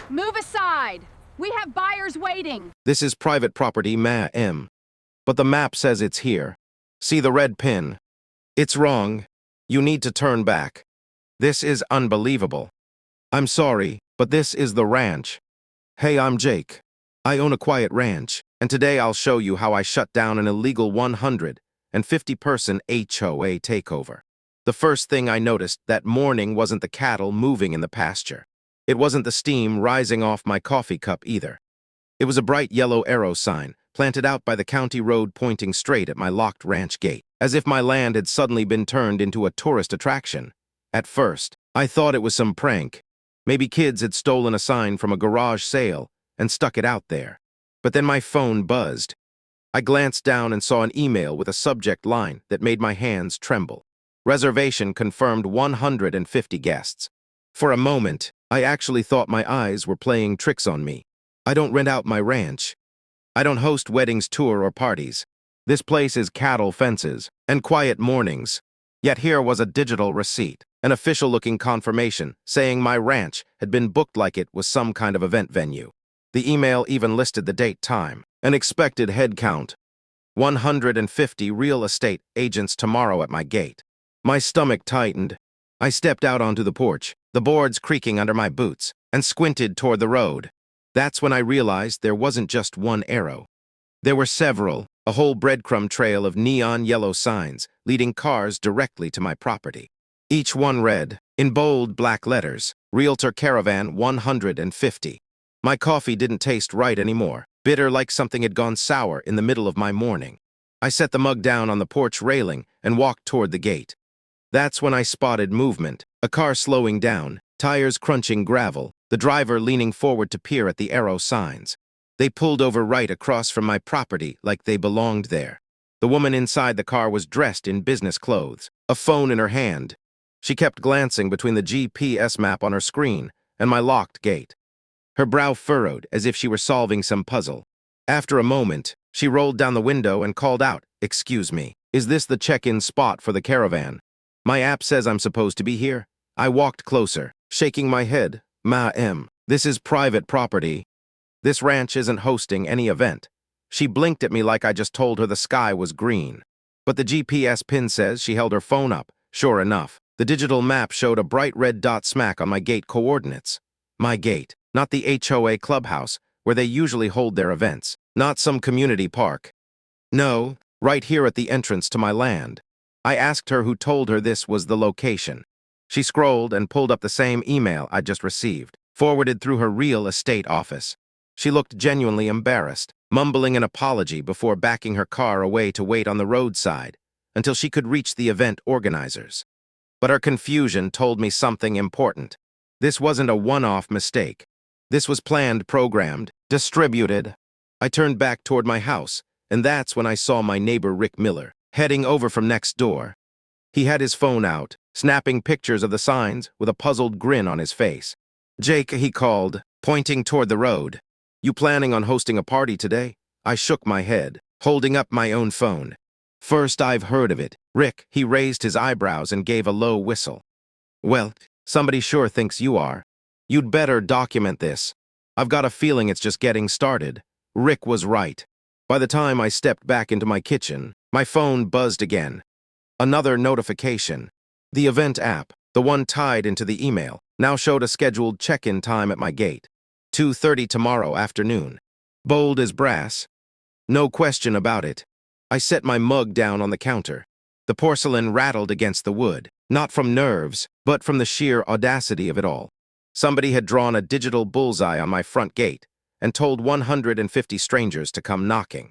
Move aside! We have buyers waiting! This is private property, ma'am. But the map says it's here. See the red pin? It's wrong. You need to turn back. This is unbelievable. I'm sorry, but this is the ranch. Hey, I'm Jake. I own a quiet ranch, and today I'll show you how I shut down an illegal 150-person HOA takeover. The first thing I noticed that morning wasn't the cattle moving in the pasture. It wasn't the steam rising off my coffee cup either. It was a bright yellow arrow sign, planted out by the county road pointing straight at my locked ranch gate, as if my land had suddenly been turned into a tourist attraction. At first, I thought it was some prank. Maybe kids had stolen a sign from a garage sale and stuck it out there. But then my phone buzzed. I glanced down and saw an email with a subject line that made my hands tremble. Reservation confirmed 150 guests. For a moment, I actually thought my eyes were playing tricks on me. I don't rent out my ranch. I don't host weddings, tour, or parties. This place is cattle fences and quiet mornings. Yet here was a digital receipt, an official-looking confirmation saying my ranch had been booked like it was some kind of event venue. The email even listed the date, time, and expected head count. 150 real estate agents tomorrow at my gate. My stomach tightened. I stepped out onto the porch, the boards creaking under my boots, and squinted toward the road. That's when I realized there wasn't just one arrow. There were several, a whole breadcrumb trail of neon yellow signs leading cars directly to my property. Each one read, in bold black letters, Realtor Caravan 150. My coffee didn't taste right anymore, bitter like something had gone sour in the middle of my morning. I set the mug down on the porch railing and walked toward the gate. That's when I spotted movement, a car slowing down, tires crunching gravel, the driver leaning forward to peer at the arrow signs. They pulled over right across from my property like they belonged there. The woman inside the car was dressed in business clothes, a phone in her hand. She kept glancing between the GPS map on her screen and my locked gate. Her brow furrowed as if she were solving some puzzle. After a moment, she rolled down the window and called out, "Excuse me, is this the check-in spot for the caravan? My app says I'm supposed to be here." I walked closer, shaking my head. "Ma'am, this is private property. This ranch isn't hosting any event." She blinked at me like I just told her the sky was green. But the GPS pin says she held her phone up. Sure enough, the digital map showed a bright red dot smack on my gate coordinates. My gate, not the HOA clubhouse, where they usually hold their events, not some community park. No, right here at the entrance to my land. I asked her who told her this was the location. She scrolled and pulled up the same email I'd just received, forwarded through her real estate office. She looked genuinely embarrassed, mumbling an apology before backing her car away to wait on the roadside until she could reach the event organizers. But her confusion told me something important. This wasn't a one-off mistake. This was planned, programmed, distributed. I turned back toward my house, and that's when I saw my neighbor Rick Miller, heading over from next door. He had his phone out, snapping pictures of the signs with a puzzled grin on his face. "Jake," he called, pointing toward the road. "You planning on hosting a party today?" I shook my head, holding up my own phone. "First I've heard of it." "Rick," he raised his eyebrows and gave a low whistle. "Well, somebody sure thinks you are. You'd better document this. I've got a feeling it's just getting started." Rick was right. By the time I stepped back into my kitchen, my phone buzzed again. Another notification. The event app, the one tied into the email, now showed a scheduled check-in time at my gate. 2:30 tomorrow afternoon. Bold as brass. No question about it. I set my mug down on the counter. The porcelain rattled against the wood, not from nerves, but from the sheer audacity of it all. Somebody had drawn a digital bullseye on my front gate and told 150 strangers to come knocking.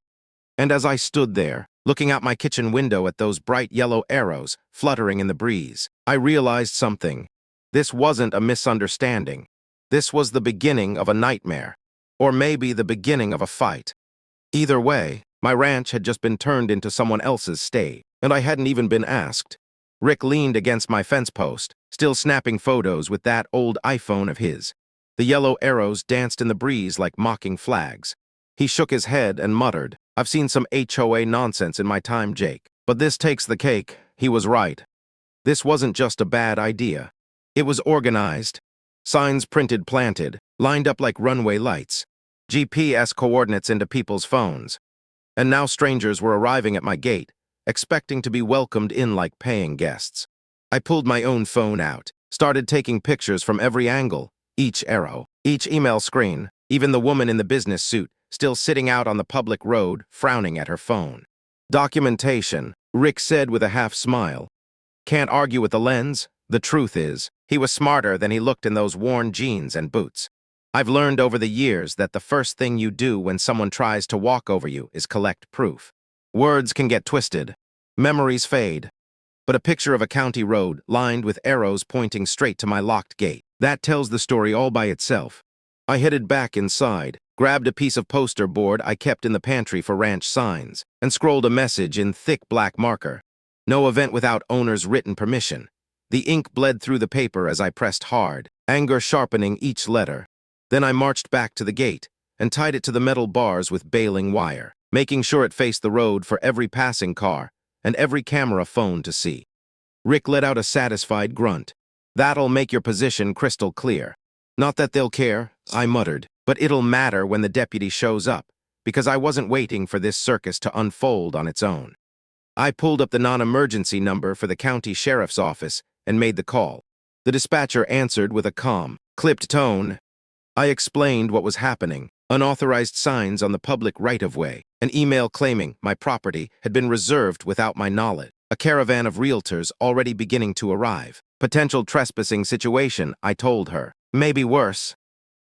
And as I stood there, looking out my kitchen window at those bright yellow arrows fluttering in the breeze, I realized something. This wasn't a misunderstanding. This was the beginning of a nightmare, or maybe the beginning of a fight. Either way, my ranch had just been turned into someone else's stay, and I hadn't even been asked. Rick leaned against my fence post, still snapping photos with that old iPhone of his. The yellow arrows danced in the breeze like mocking flags. He shook his head and muttered, "I've seen some HOA nonsense in my time, Jake, but this takes the cake." He was right. This wasn't just a bad idea. It was organized. Signs printed, planted, lined up like runway lights, GPS coordinates into people's phones. And now strangers were arriving at my gate, expecting to be welcomed in like paying guests. I pulled my own phone out, started taking pictures from every angle, each arrow, each email screen, even the woman in the business suit, still sitting out on the public road, frowning at her phone. Documentation, Rick said with a half smile. Can't argue with the lens. The truth is, he was smarter than he looked in those worn jeans and boots. I've learned over the years that the first thing you do when someone tries to walk over you is collect proof. Words can get twisted. Memories fade. But a picture of a county road lined with arrows pointing straight to my locked gate, that tells the story all by itself. I headed back inside, grabbed a piece of poster board I kept in the pantry for ranch signs, and scrolled a message in thick black marker. No event without owner's written permission. The ink bled through the paper as I pressed hard, anger sharpening each letter. Then I marched back to the gate and tied it to the metal bars with baling wire, making sure it faced the road for every passing car and every camera phone to see. Rick let out a satisfied grunt. That'll make your position crystal clear. Not that they'll care, I muttered, but it'll matter when the deputy shows up, because I wasn't waiting for this circus to unfold on its own. I pulled up the non-emergency number for the county sheriff's office and made the call. The dispatcher answered with a calm, clipped tone. I explained what was happening, unauthorized signs on the public right-of-way, an email claiming my property had been reserved without my knowledge, a caravan of realtors already beginning to arrive, potential trespassing situation, I told her, maybe worse.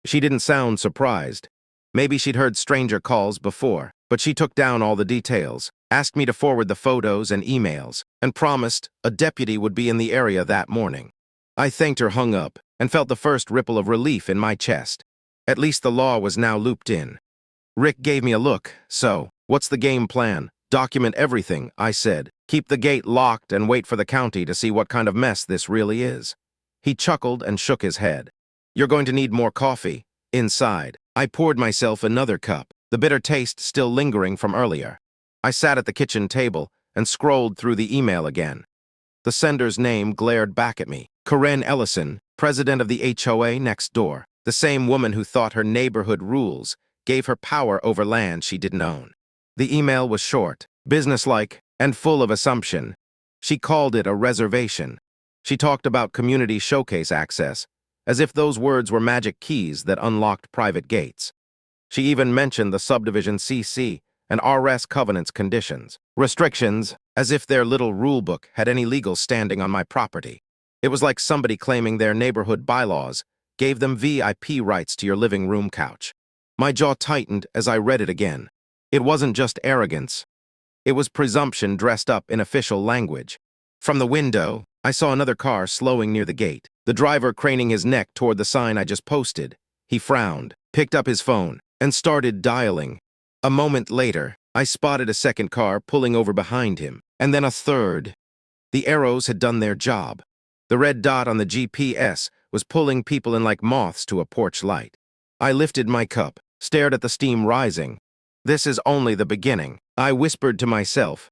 She didn't sound surprised. Maybe she'd heard stranger calls before, but she took down all the details, asked me to forward the photos and emails, and promised a deputy would be in the area that morning. I thanked her, hung up, and felt the first ripple of relief in my chest. At least the law was now looped in. Rick gave me a look. So, what's the game plan? Document everything, I said. Keep the gate locked and wait for the county to see what kind of mess this really is. He chuckled and shook his head. You're going to need more coffee. Inside, I poured myself another cup, the bitter taste still lingering from earlier. I sat at the kitchen table and scrolled through the email again. The sender's name glared back at me. Corinne Ellison, president of the HOA next door. The same woman who thought her neighborhood rules gave her power over land she didn't own. The email was short, businesslike, and full of assumption. She called it a reservation. She talked about community showcase access, as if those words were magic keys that unlocked private gates. She even mentioned the subdivision CC and RS covenants conditions, restrictions, as if their little rulebook had any legal standing on my property. It was like somebody claiming their neighborhood bylaws gave them VIP rights to your living room couch. My jaw tightened as I read it again. It wasn't just arrogance. It was presumption dressed up in official language. From the window, I saw another car slowing near the gate, the driver craning his neck toward the sign I just posted. He frowned, picked up his phone, and started dialing. A moment later, I spotted a second car pulling over behind him, and then a third. The arrows had done their job. The red dot on the GPS was pulling people in like moths to a porch light. I lifted my cup, stared at the steam rising. This is only the beginning, I whispered to myself.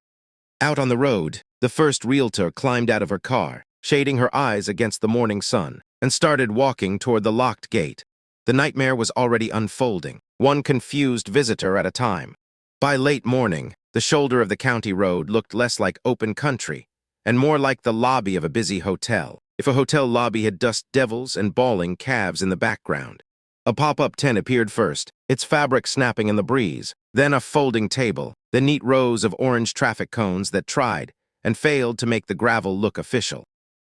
Out on the road, the first realtor climbed out of her car, shading her eyes against the morning sun, and started walking toward the locked gate. The nightmare was already unfolding, one confused visitor at a time. By late morning, the shoulder of the county road looked less like open country and more like the lobby of a busy hotel, if a hotel lobby had dust devils and bawling calves in the background. A pop-up tent appeared first, its fabric snapping in the breeze, then a folding table, the neat rows of orange traffic cones that tried and failed to make the gravel look official.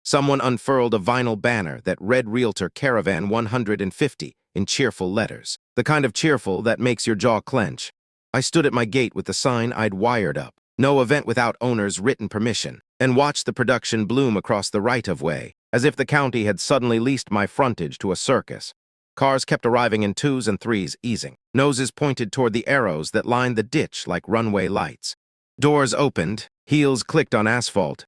Someone unfurled a vinyl banner that read Realtor Caravan 150 in cheerful letters, the kind of cheerful that makes your jaw clench. I stood at my gate with the sign I'd wired up, no event without owner's written permission, and watched the production bloom across the right-of-way, as if the county had suddenly leased my frontage to a circus. Cars kept arriving in 2s and 3s, easing. Noses pointed toward the arrows that lined the ditch like runway lights. Doors opened, heels clicked on asphalt.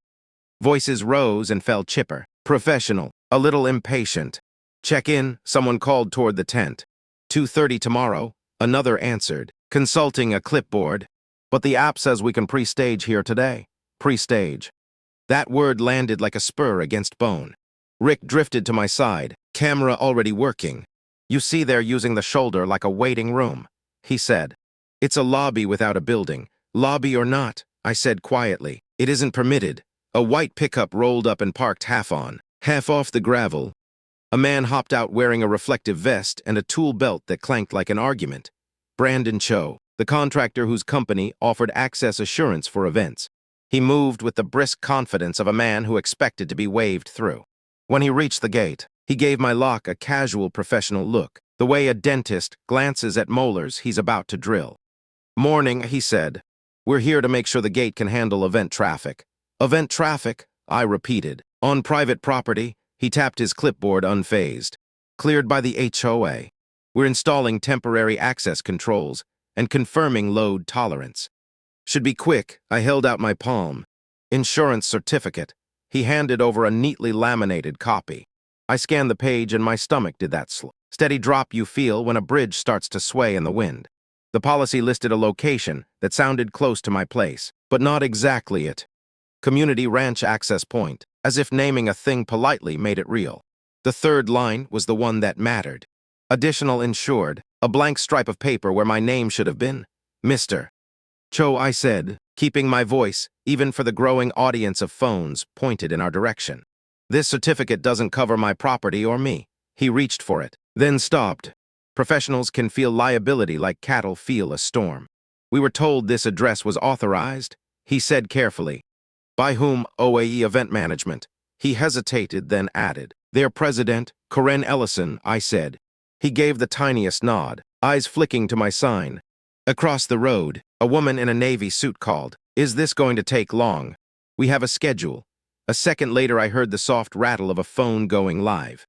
Voices rose and fell chipper, professional, a little impatient. Check in, someone called toward the tent. 2:30 tomorrow, another answered, consulting a clipboard. But the app says we can pre-stage here today. Pre-stage. That word landed like a spur against bone. Rick drifted to my side, camera already working. You see they're using the shoulder like a waiting room, he said. It's a lobby without a building. Lobby or not, I said quietly. It isn't permitted. A white pickup rolled up and parked half on, half off the gravel. A man hopped out wearing a reflective vest and a tool belt that clanked like an argument. Brandon Cho, the contractor whose company offered access assurance for events. He moved with the brisk confidence of a man who expected to be waved through. When he reached the gate, he gave my lock a casual professional look, the way a dentist glances at molars he's about to drill. Morning, he said. We're here to make sure the gate can handle event traffic. Event traffic, I repeated. On private property, he tapped his clipboard unfazed. Cleared by the HOA. We're installing temporary access controls and confirming load tolerance. Should be quick, I held out my palm. Insurance certificate. He handed over a neatly laminated copy. I scanned the page and my stomach did that steady drop you feel when a bridge starts to sway in the wind. The policy listed a location that sounded close to my place, but not exactly it. Community Ranch Access Point, as if naming a thing politely made it real. The third line was the one that mattered. Additional insured, a blank stripe of paper where my name should have been. Mr. Cho, I said, keeping my voice, even for the growing audience of phones, pointed in our direction. This certificate doesn't cover my property or me. He reached for it, then stopped. Professionals can feel liability like cattle feel a storm. We were told this address was authorized, he said carefully. By whom? OAE Event Management. He hesitated, then added. Their president, Corinne Ellison, I said. He gave the tiniest nod, eyes flicking to my sign. Across the road, a woman in a navy suit called. Is this going to take long? We have a schedule. A second later, I heard the soft rattle of a phone going live.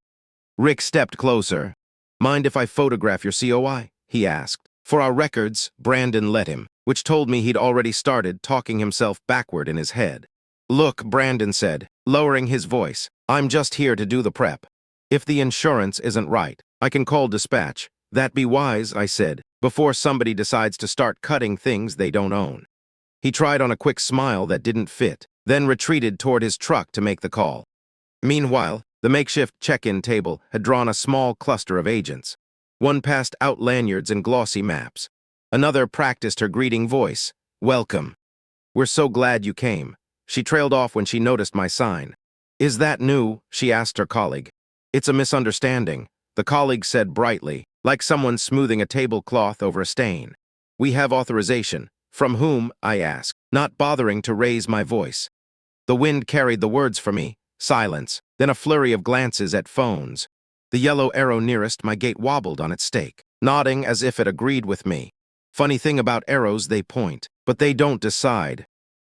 Rick stepped closer. Mind if I photograph your COI? He asked. For our records, Brandon let him, which told me he'd already started talking himself backward in his head. Look, Brandon said, lowering his voice, I'm just here to do the prep. If the insurance isn't right, I can call dispatch. That be wise, I said, before somebody decides to start cutting things they don't own. He tried on a quick smile that didn't fit, then retreated toward his truck to make the call. Meanwhile, the makeshift check-in table had drawn a small cluster of agents. One passed out lanyards and glossy maps. Another practiced her greeting voice. Welcome. We're so glad you came. She trailed off when she noticed my sign. Is that new? She asked her colleague. It's a misunderstanding, the colleague said brightly, like someone smoothing a tablecloth over a stain. We have authorization. From whom? I asked, not bothering to raise my voice. The wind carried the words for me. Silence, then a flurry of glances at phones. The yellow arrow nearest my gate wobbled on its stake, nodding as if it agreed with me. Funny thing about arrows, they point, but they don't decide.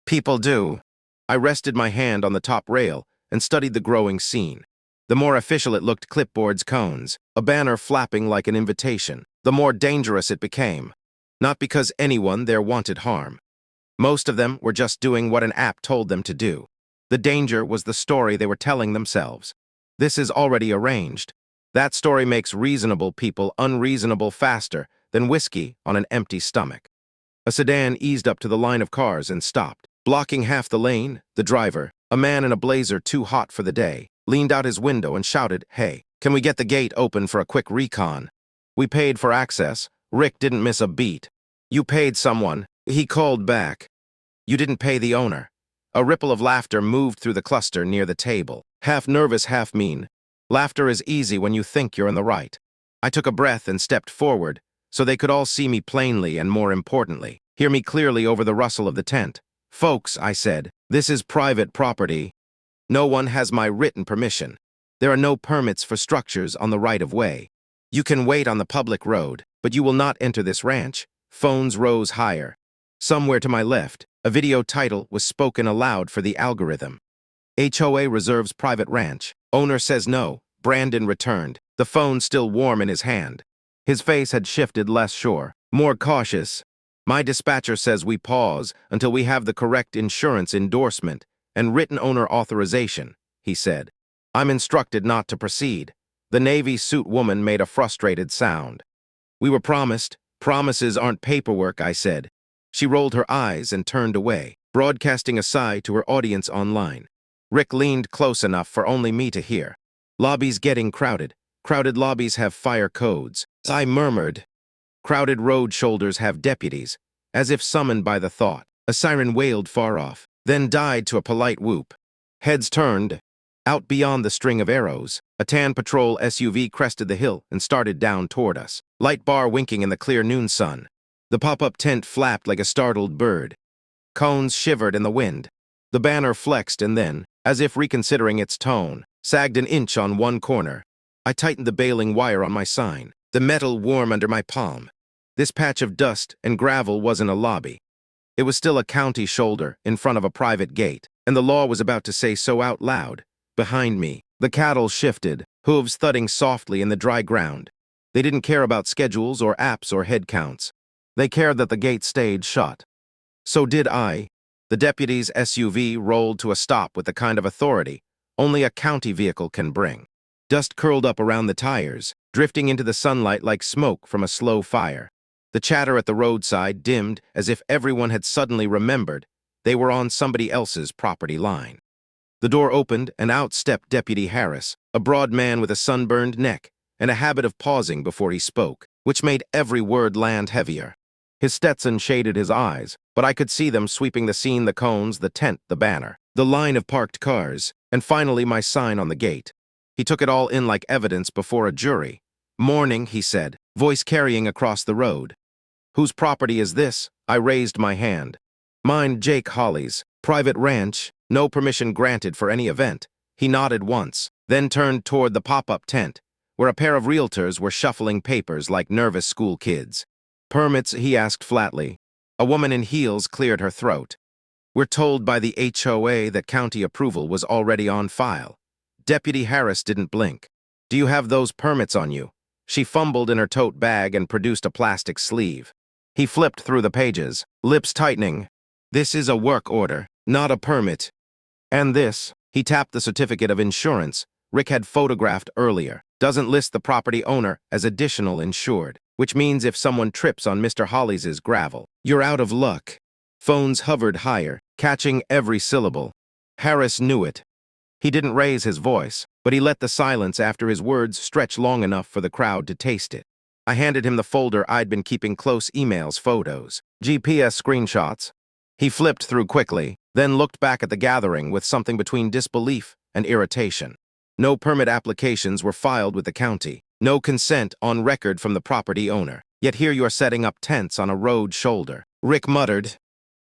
People do. I rested my hand on the top rail and studied the growing scene. The more official it looked, clipboards, cones, a banner flapping like an invitation, the more dangerous it became. Not because anyone there wanted harm. Most of them were just doing what an app told them to do. The danger was the story they were telling themselves. This is already arranged. That story makes reasonable people unreasonable faster than whiskey on an empty stomach. A sedan eased up to the line of cars and stopped. Blocking half the lane, the driver, a man in a blazer too hot for the day, leaned out his window and shouted, Hey, can we get the gate open for a quick recon? We paid for access. Rick didn't miss a beat. You paid someone, he called back. You didn't pay the owner. A ripple of laughter moved through the cluster near the table, half nervous, half mean. Laughter is easy when you think you're in the right. I took a breath and stepped forward, so they could all see me plainly and, more importantly, hear me clearly over the rustle of the tent. Folks, I said, this is private property. No one has my written permission. There are no permits for structures on the right-of-way. You can wait on the public road, but you will not enter this ranch. Phones rose higher. Somewhere to my left, a video title was spoken aloud for the algorithm. HOA reserves private ranch. Owner says no. Brandon returned, the phone still warm in his hand. His face had shifted, less sure, more cautious. My dispatcher says we pause until we have the correct insurance endorsement and written owner authorization, he said. I'm instructed not to proceed. The navy suit woman made a frustrated sound. We were promised. Promises aren't paperwork, I said. She rolled her eyes and turned away, broadcasting a sigh to her audience online. Rick leaned close enough for only me to hear. Lobby's getting crowded. Crowded lobbies have fire codes. I murmured. Crowded road shoulders have deputies, as if summoned by the thought. A siren wailed far off, then died to a polite whoop. Heads turned. Out beyond the string of arrows, a tan patrol SUV crested the hill and started down toward us, light bar winking in the clear noon sun. The pop-up tent flapped like a startled bird. Cones shivered in the wind. The banner flexed and then, as if reconsidering its tone, sagged an inch on one corner. I tightened the baling wire on my sign, the metal warm under my palm. This patch of dust and gravel wasn't a lobby. It was still a county shoulder in front of a private gate, and the law was about to say so out loud. Behind me, the cattle shifted, hooves thudding softly in the dry ground. They didn't care about schedules or apps or head counts. They cared that the gate stayed shut. So did I. The deputy's SUV rolled to a stop with the kind of authority only a county vehicle can bring. Dust curled up around the tires, drifting into the sunlight like smoke from a slow fire. The chatter at the roadside dimmed as if everyone had suddenly remembered they were on somebody else's property line. The door opened and out stepped Deputy Harris, a broad man with a sunburned neck and a habit of pausing before he spoke, which made every word land heavier. His Stetson shaded his eyes, but I could see them sweeping the scene, the cones, the tent, the banner, the line of parked cars, and finally my sign on the gate. He took it all in like evidence before a jury. "Morning," he said, voice carrying across the road. "Whose property is this?" I raised my hand. "Mine, Jake Hawley's. Private ranch, no permission granted for any event." He nodded once, then turned toward the pop-up tent, where a pair of realtors were shuffling papers like nervous school kids. "Permits?" he asked flatly. A woman in heels cleared her throat. "We're told by the HOA that county approval was already on file." Deputy Harris didn't blink. "Do you have those permits on you?" She fumbled in her tote bag and produced a plastic sleeve. He flipped through the pages, lips tightening. "This is a work order, not a permit. And this," he tapped the certificate of insurance Rick had photographed earlier, "doesn't list the property owner as additional insured, which means if someone trips on Mr. Hollies' gravel, you're out of luck." Phones hovered higher, catching every syllable. Harris knew it. He didn't raise his voice, but he let the silence after his words stretch long enough for the crowd to taste it. I handed him the folder I'd been keeping close: emails, photos, GPS screenshots. He flipped through quickly, then looked back at the gathering with something between disbelief and irritation. No permit applications were filed with the county, no consent on record from the property owner. Yet here you're setting up tents on a road shoulder. Rick muttered.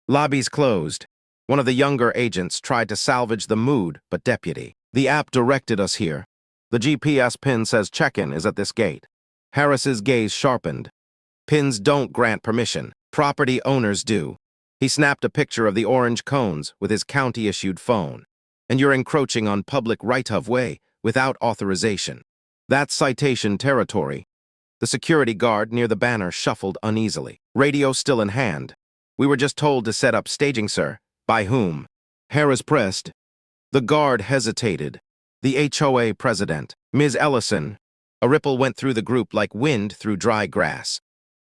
"Lobby's closed." One of the younger agents tried to salvage the mood, but "Deputy, the app directed us here. The GPS pin says check-in is at this gate." Harris's gaze sharpened. "Pins don't grant permission. Property owners do." He snapped a picture of the orange cones with his county-issued phone. "And you're encroaching on public right-of way without authorization. That's citation territory." The security guard near the banner shuffled uneasily, radio still in hand. "We were just told to set up staging, sir." "By whom?" Harris pressed. The guard hesitated. "The HOA president, Ms. Ellison." A ripple went through the group like wind through dry grass.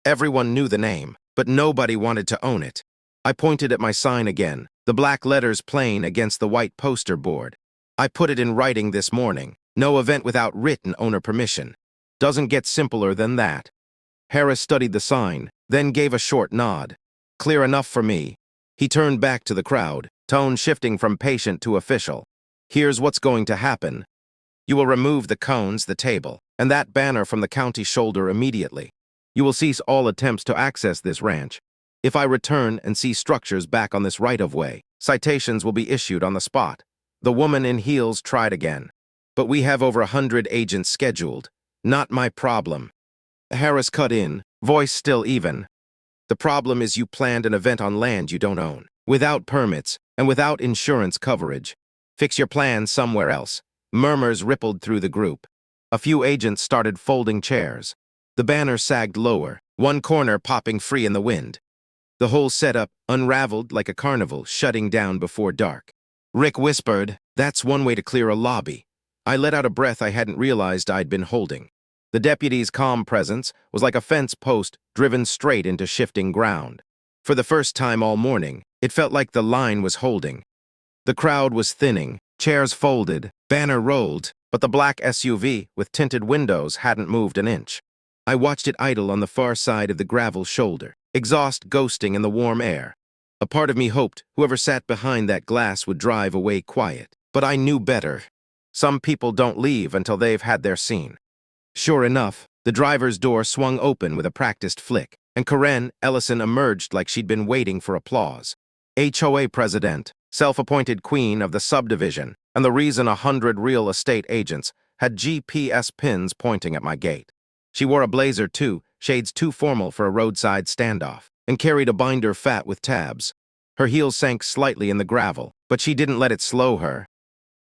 Everyone knew the name, but nobody wanted to own it. I pointed at my sign again, the black letters plain against the white poster board. "I put it in writing this morning. No event without written owner permission. Doesn't get simpler than that." Harris studied the sign, then gave a short nod. "Clear enough for me." He turned back to the crowd, tone shifting from patient to official. "Here's what's going to happen. You will remove the cones, the table, and that banner from the county shoulder immediately. You will cease all attempts to access this ranch. If I return and see structures back on this right-of-way, citations will be issued on the spot." The woman in heels tried again. "But we have over 100 agents scheduled. Not my problem." Harris cut in, voice still even. "The problem is you planned an event on land you don't own, without permits, and without insurance coverage. Fix your plan somewhere else." Murmurs rippled through the group. A few agents started folding chairs. The banner sagged lower, one corner popping free in the wind. The whole setup unraveled like a carnival shutting down before dark. Rick whispered, "That's one way to clear a lobby." I let out a breath I hadn't realized I'd been holding. The deputy's calm presence was like a fence post driven straight into shifting ground. For the first time all morning, it felt like the line was holding. The crowd was thinning, chairs folded, banner rolled. but the black SUV with tinted windows hadn't moved an inch. I watched it idle on the far side of the gravel shoulder, exhaust ghosting in the warm air. A part of me hoped whoever sat behind that glass would drive away quiet, but I knew better. Some people don't leave until they've had their scene. Sure enough, the driver's door swung open with a practiced flick, and Karen Ellison emerged like she'd been waiting for applause. HOA president, self-appointed queen of the subdivision, and the reason 100 real estate agents had GPS pins pointing at my gate. She wore a blazer too, shades too formal for a roadside standoff, and carried a binder fat with tabs. Her heels sank slightly in the gravel, but she didn't let it slow her.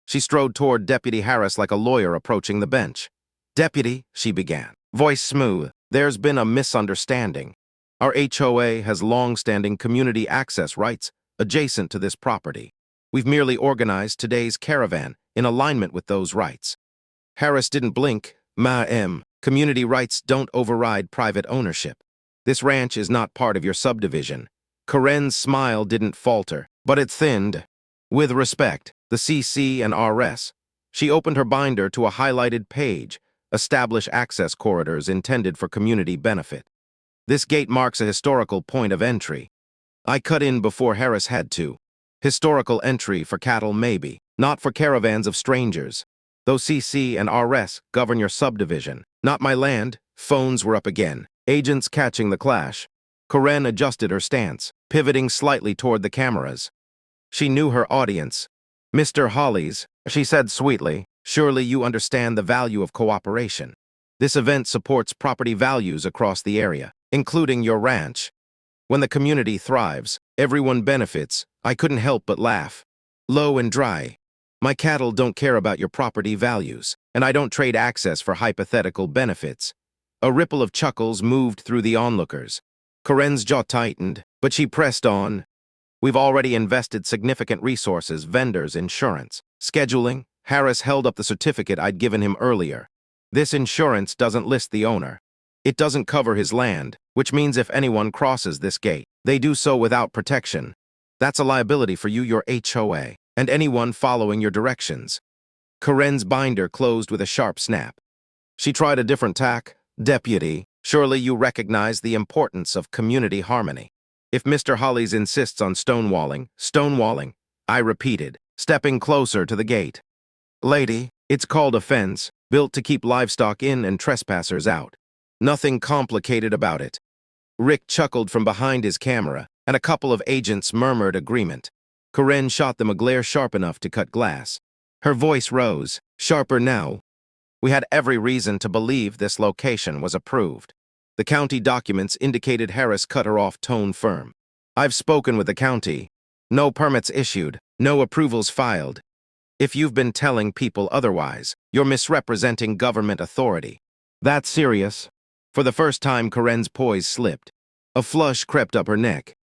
She strode toward Deputy Harris like a lawyer approaching the bench. "Deputy," she began, voice smooth, "there's been a misunderstanding. Our HOA has long-standing community access rights adjacent to this property. We've merely organized today's caravan in alignment with those rights." Harris didn't blink. "Ma'am, community rights don't override private ownership. This ranch is not part of your subdivision." Karen's smile didn't falter, but it thinned. "With respect, the CC and RS." She opened her binder to a highlighted page, "Establish access corridors intended for community benefit. This gate marks a historical point of entry." I cut in before Harris had to. Historical entry for cattle maybe, not for caravans of strangers. Those CC and RS govern your subdivision, not my land. Phones were up again, agents catching the clash. Karen adjusted her stance, pivoting slightly toward the cameras. She knew her audience. "Mr. Hollies," she said sweetly, "surely you understand the value of cooperation. This event supports property values across the area, including your ranch. When the community thrives, everyone benefits." I couldn't help but laugh. Low and dry. "My cattle don't care about your property values, and I don't trade access for hypothetical benefits." A ripple of chuckles moved through the onlookers. Karen's jaw tightened, but she pressed on. "We've already invested significant resources, vendors, insurance, scheduling." Harris held up the certificate I'd given him earlier. "This insurance doesn't list the owner. It doesn't cover his land, which means if anyone crosses this gate, they do so without protection. That's a liability for you, your HOA, and anyone following your directions." Karen's binder closed with a sharp snap. She tried a different tack. "Deputy, surely you recognize the importance of community harmony. If Mr. Hollies insists on stonewalling," I repeated, stepping closer to the gate. "Lady, it's called a fence, built to keep livestock in and trespassers out. Nothing complicated about it." Rick chuckled from behind his camera, and a couple of agents murmured agreement. Karen shot them a glare sharp enough to cut glass. Her voice rose, sharper now. "We had every reason to believe this location was approved." The county documents indicated Harris cut her off, tone firm. "I've spoken with the county. No permits issued, no approvals filed. If you've been telling people otherwise, you're misrepresenting government authority." "That's serious." For the first time, Karen's poise slipped. A flush crept up her neck.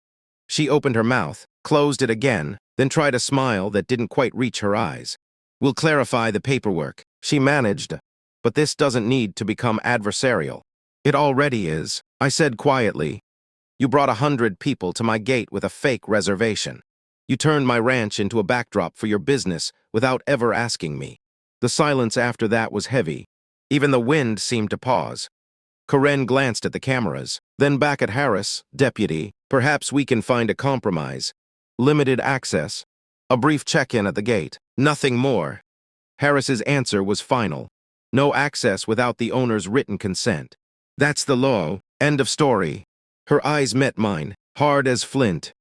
She opened her mouth, closed it again, then tried a smile that didn't quite reach her eyes. "We'll clarify the paperwork," she managed. "But this doesn't need to become adversarial." "It already is," I said quietly. "You brought 100 people to my gate with a fake reservation. You turned my ranch into a backdrop for your business without ever asking me." The silence after that was heavy. Even the wind seemed to pause. Karen glanced at the cameras, then back at Harris. "Deputy, perhaps we can find a compromise. Limited access. A brief check-in at the gate. Nothing more." Harris's answer was final. "No access without the owner's written consent. That's the law. End of story." Her eyes met mine, hard as flint.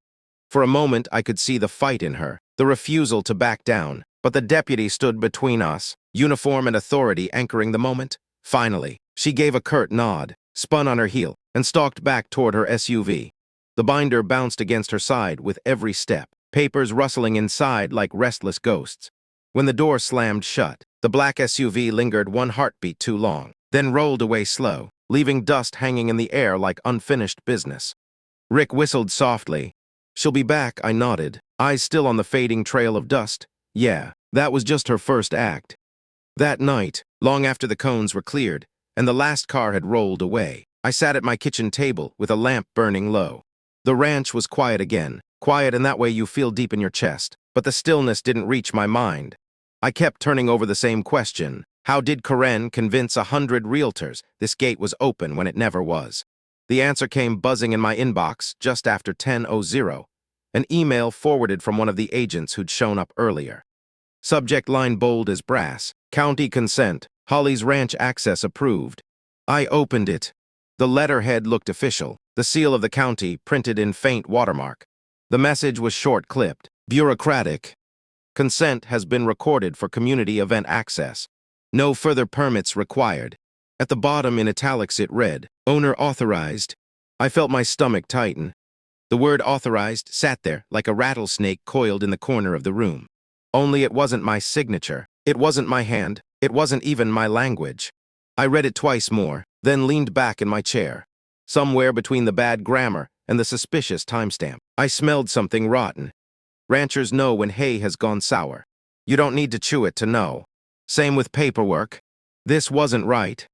For a moment I could see the fight in her, the refusal to back down, but the deputy stood between us, uniform and authority anchoring the moment. Finally, she gave a curt nod, spun on her heel, and stalked back toward her SUV. The binder bounced against her side with every step, papers rustling inside like restless ghosts. When the door slammed shut, the black SUV lingered one heartbeat too long, then rolled away slow, leaving dust hanging in the air like unfinished business. Rick whistled softly. "She'll be back," I nodded, eyes still on the fading trail of dust. Yeah, that was just her first act. That night, long after the cones were cleared, and the last car had rolled away, I sat at my kitchen table with a lamp burning low. The ranch was quiet again, quiet in that way you feel deep in your chest, but the stillness didn't reach my mind. I kept turning over the same question. How did Karen convince 100 realtors this gate was open when it never was? The answer came buzzing in my inbox just after 10:00, an email forwarded from one of the agents who'd shown up earlier. Subject line bold as brass, county consent, Holly's Ranch access approved. I opened it. The letterhead looked official, the seal of the county printed in faint watermark. The message was short-clipped, bureaucratic. Consent has been recorded for community event access. No further permits required. At the bottom in italics it read, owner authorized. I felt my stomach tighten. The word authorized sat there like a rattlesnake coiled in the corner of the room. Only it wasn't my signature. It wasn't my hand. It wasn't even my language. I read it twice more, then leaned back in my chair. Somewhere between the bad grammar and the suspicious timestamp, I smelled something rotten. Ranchers know when hay has gone sour. You don't need to chew it to know. Same with paperwork. This wasn't right.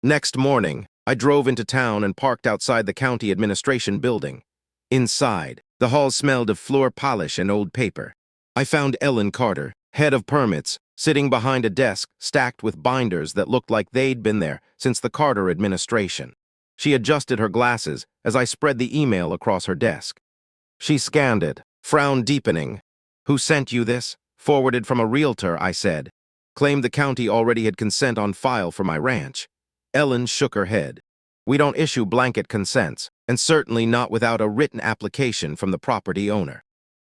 Next morning, I drove into town and parked outside the county administration building. Inside, the hall smelled of floor polish and old paper. I found Ellen Carter, head of permits, sitting behind a desk stacked with binders that looked like they'd been there since the Carter administration. She adjusted her glasses as I spread the email across her desk. She scanned it, frown deepening. Who sent you this? Forwarded from a realtor, I said. Claimed the county already had consent on file for my ranch. Ellen shook her head. We don't issue blanket consents, and certainly not without a written application from the property owner.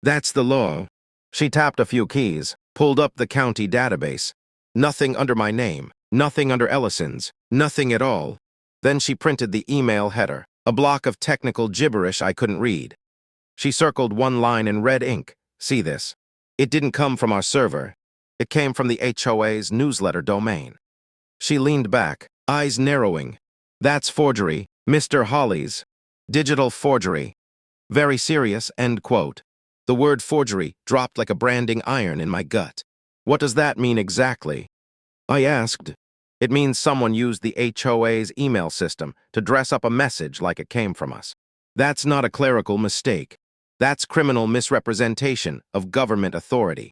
That's the law. She tapped a few keys, pulled up the county database. Nothing under my name, nothing under Ellison's, nothing at all. Then she printed the email header, a block of technical gibberish I couldn't read. She circled one line in red ink. See this? It didn't come from our server. It came from the HOA's newsletter domain. She leaned back, eyes narrowing. That's forgery, Mr. Holly's. Digital forgery. Very serious, end quote. The word forgery dropped like a branding iron in my gut. What does that mean exactly? I asked. It means someone used the HOA's email system to dress up a message like it came from us. That's not a clerical mistake. That's criminal misrepresentation of government authority.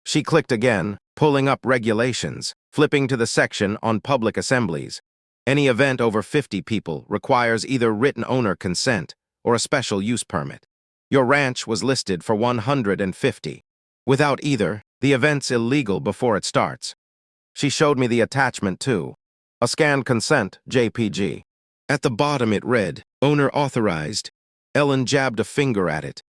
She clicked again, pulling up regulations, flipping to the section on public assemblies. Any event over 50 people requires either written owner consent or a special use permit. Your ranch was listed for 150. Without either, the event's illegal before it starts. She showed me the attachment too. A scanned consent, JPG. At the bottom it read, owner authorized. Ellen jabbed a finger at it.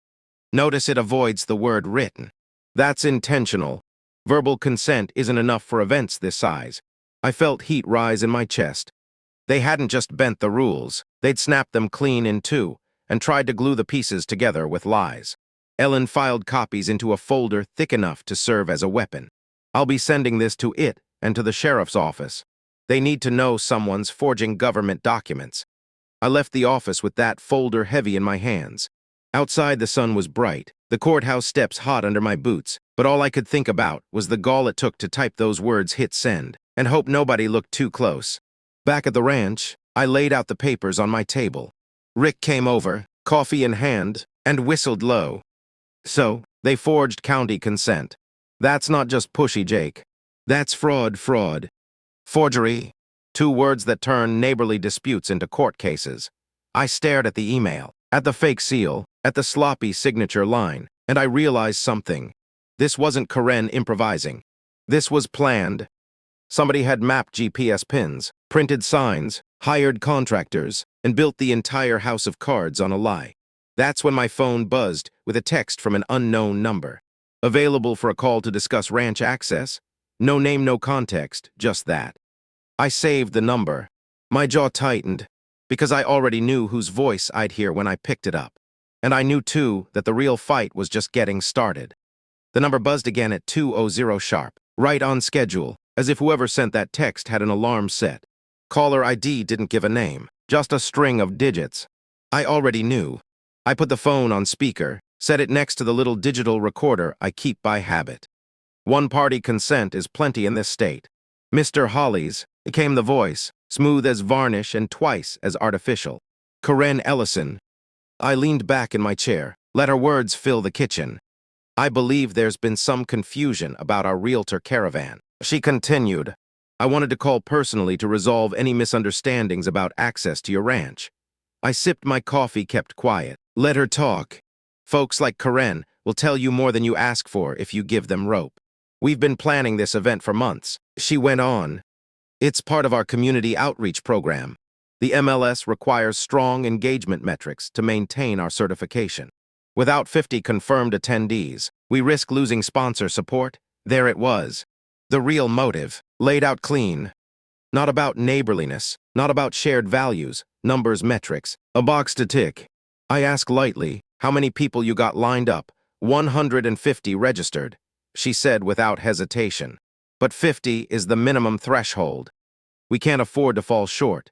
Notice it avoids the word written. That's intentional. Verbal consent isn't enough for events this size. I felt heat rise in my chest. They hadn't just bent the rules, they'd snapped them clean in two and tried to glue the pieces together with lies. Ellen filed copies into a folder thick enough to serve as a weapon. I'll be sending this to it and to the sheriff's office. They need to know someone's forging government documents. I left the office with that folder heavy in my hands. Outside the sun was bright, the courthouse steps hot under my boots, but all I could think about was the gall it took to type those words hit send, and hope nobody looked too close. Back at the ranch, I laid out the papers on my table. Rick came over, coffee in hand, and whistled low. So, they forged county consent. That's not just pushy Jake. That's fraud. Forgery. Two words that turn neighborly disputes into court cases. I stared at the email, at the fake seal, at the sloppy signature line, and I realized something. This wasn't Karen improvising. This was planned. Somebody had mapped GPS pins, printed signs, hired contractors, and built the entire house of cards on a lie. That's when my phone buzzed with a text from an unknown number. Available for a call to discuss ranch access? No name, no context, just that. I saved the number. My jaw tightened, because I already knew whose voice I'd hear when I picked it up. And I knew, too, that the real fight was just getting started. The number buzzed again at 2:00 sharp, right on schedule, as if whoever sent that text had an alarm set. Caller ID didn't give a name, just a string of digits. I already knew. I put the phone on speaker, set it next to the little digital recorder I keep by habit. One-party consent is plenty in this state. Mr. Holly's, came the voice, smooth as varnish and twice as artificial. Karen Ellison. I leaned back in my chair, let her words fill the kitchen. I believe there's been some confusion about our realtor caravan. She continued. I wanted to call personally to resolve any misunderstandings about access to your ranch. I sipped my coffee, kept quiet. Let her talk. Folks like Karen will tell you more than you ask for if you give them rope. We've been planning this event for months. She went on. It's part of our community outreach program. The MLS requires strong engagement metrics to maintain our certification. Without 50 confirmed attendees, we risk losing sponsor support. There it was. The real motive, laid out clean. Not about neighborliness, not about shared values, numbers, metrics, a box to tick. I asked lightly, how many people you got lined up? 150 registered, she said without hesitation. But 50 is the minimum threshold. We can't afford to fall short.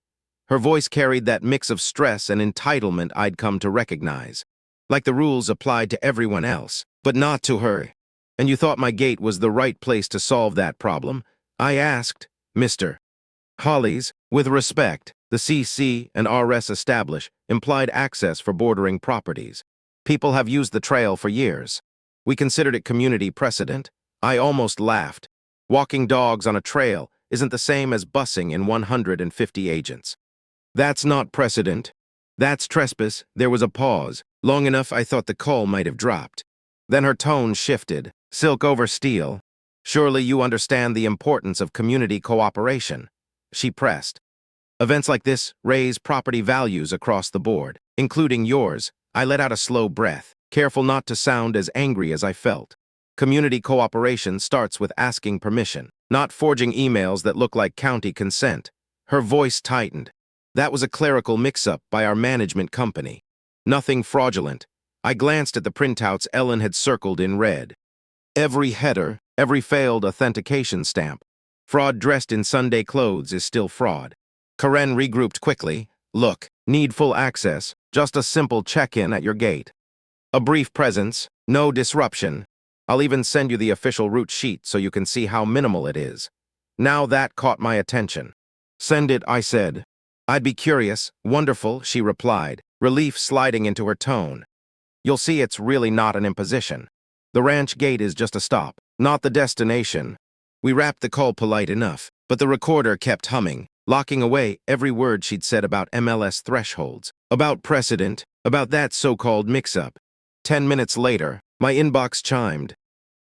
Her voice carried that mix of stress and entitlement I'd come to recognize. Like the rules applied to everyone else, but not to her. And you thought my gate was the right place to solve that problem? I asked. Mr. Hollies, with respect, the CC and RS establish implied access for bordering properties. People have used the trail for years. We considered it community precedent. I almost laughed. Walking dogs on a trail isn't the same as busing in 150 agents. That's not precedent. That's trespass. There was a pause. Long enough I thought the call might have dropped. Then her tone shifted. Silk over steel. Surely you understand the importance of community cooperation. She pressed. Events like this raise property values across the board, including yours. I let out a slow breath, careful not to sound as angry as I felt. Community cooperation starts with asking permission, not forging emails that look like county consent. Her voice tightened. That was a clerical mix-up by our management company. Nothing fraudulent. I glanced at the printouts Ellen had circled in red. Every header, every failed authentication stamp. Fraud dressed in Sunday clothes is still fraud. Karen regrouped quickly. Look, need full access, just a simple check-in at your gate. A brief presence, no disruption. I'll even send you the official route sheet so you can see how minimal it is. Now that caught my attention. Send it, I said. I'd be curious. Wonderful, she replied, relief sliding into her tone. You'll see it's really not an imposition. The ranch gate is just a stop, not the destination. We wrapped the call polite enough, but the recorder kept humming, locking away every word she'd said about MLS thresholds, about precedent, about that so-called mix-up. 10 minutes later, my inbox chimed.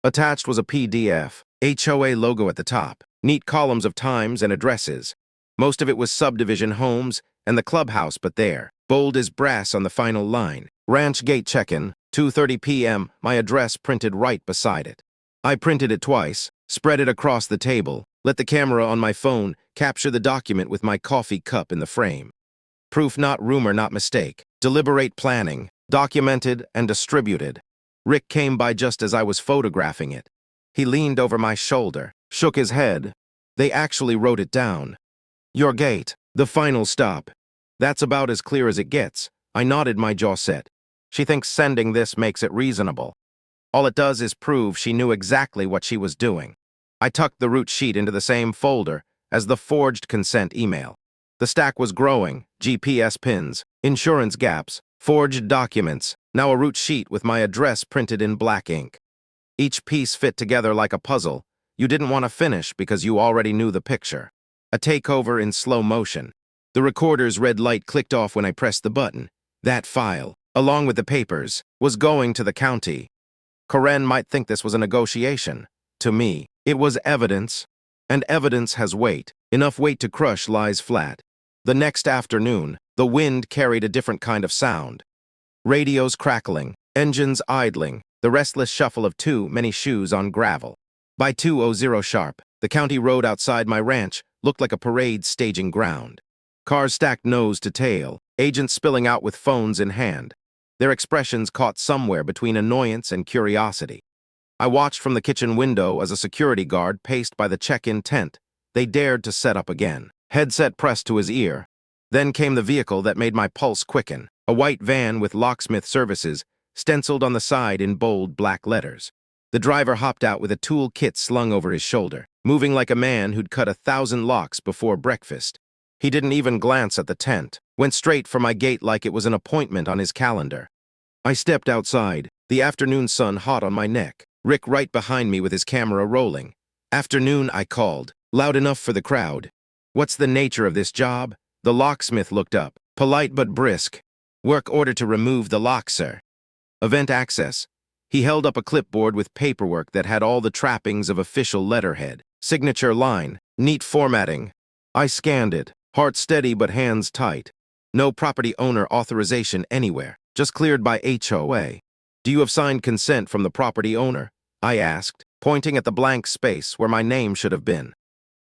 Attached was a PDF, HOA logo at the top, neat columns of times and addresses. Most of it was subdivision homes and the clubhouse, but there, bold as brass on the final line, ranch gate check-in, 2:30 p.m., my address printed right beside it. I printed it twice, spread it across the table, let the camera on my phone capture the document with my coffee cup in the frame. Proof not rumor, not mistake. Deliberate planning, documented and distributed. Rick came by just as I was photographing it. He leaned over my shoulder, shook his head. They actually wrote it down. Your gate, the final stop. That's about as clear as it gets. I nodded, my jaw set. She thinks sending this makes it reasonable. All it does is prove she knew exactly what she was doing. I tucked the route sheet into the same folder as the forged consent email. The stack was growing, GPS pins, insurance gaps, forged documents, now a route sheet with my address printed in black ink. Each piece fit together like a puzzle. You didn't want to finish because you already knew the picture. A takeover in slow motion. The recorder's red light clicked off when I pressed the button. That file, along with the papers, was going to the county. Karen might think this was a negotiation. To me, it was evidence. And evidence has weight. Enough weight to crush lies flat. The next afternoon, the wind carried a different kind of sound. Radios crackling, engines idling, the restless shuffle of too many shoes on gravel. By 2:00 sharp, the county road outside my ranch looked like a parade staging ground. Cars stacked nose to tail, agents spilling out with phones in hand. Their expressions caught somewhere between annoyance and curiosity. I watched from the kitchen window as a security guard paced by the check-in tent. They dared to set up again. Headset pressed to his ear. Then came the vehicle that made my pulse quicken, a white van with locksmith services, stenciled on the side in bold black letters. The driver hopped out with a tool kit slung over his shoulder, moving like a man who'd cut 1,000 locks before breakfast. He didn't even glance at the tent, went straight for my gate like it was an appointment on his calendar. I stepped outside, the afternoon sun hot on my neck, Rick right behind me with his camera rolling. Afternoon, I called. Loud enough for the crowd. What's the nature of this job? The locksmith looked up, polite but brisk. Work order to remove the lock, sir. Event access. He held up a clipboard with paperwork that had all the trappings of official letterhead. Signature line, neat formatting. I scanned it, heart steady but hands tight. No property owner authorization anywhere, just cleared by HOA. Do you have signed consent from the property owner? I asked, pointing at the blank space where my name should have been.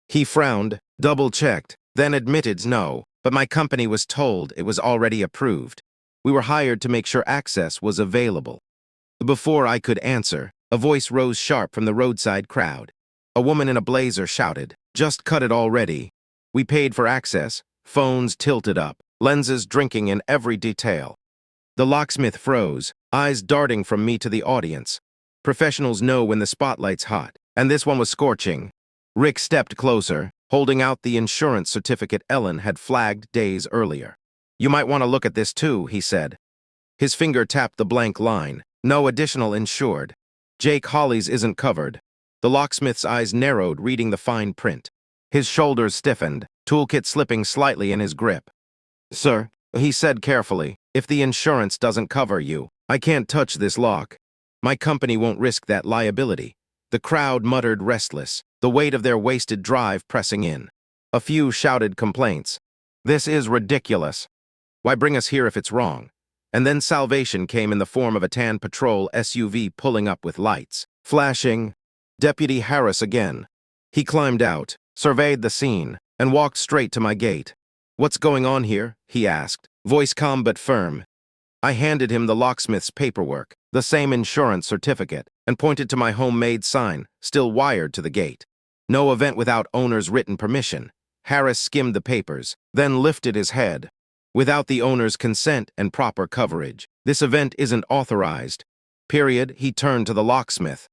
He frowned, double-checked, then admitted no, but my company was told it was already approved. We were hired to make sure access was available. Before I could answer, a voice rose sharp from the roadside crowd. A woman in a blazer shouted, "Just cut it already." We paid for access, phones tilted up, lenses drinking in every detail. The locksmith froze, eyes darting from me to the audience. Professionals know when the spotlight's hot, and this one was scorching. Rick stepped closer, holding out the insurance certificate Ellen had flagged days earlier. "You might want to look at this too," he said. His finger tapped the blank line. No additional insured. Jake Hawley's isn't covered. The locksmith's eyes narrowed, reading the fine print. His shoulders stiffened, toolkit slipping slightly in his grip. "Sir," he said carefully, "if the insurance doesn't cover you, I can't touch this lock. My company won't risk that liability." The crowd muttered restless, the weight of their wasted drive pressing in. A few shouted complaints. "This is ridiculous. Why bring us here if it's wrong?" And then salvation came in the form of a tan patrol SUV pulling up with lights, flashing. Deputy Harris again. He climbed out, surveyed the scene, and walked straight to my gate. "What's going on here?" he asked, voice calm but firm. I handed him the locksmith's paperwork, the same insurance certificate, and pointed to my homemade sign, still wired to the gate. "No event without owner's written permission." Harris skimmed the papers, then lifted his head. "Without the owner's consent and proper coverage, this event isn't authorized. Period." He turned to the locksmith.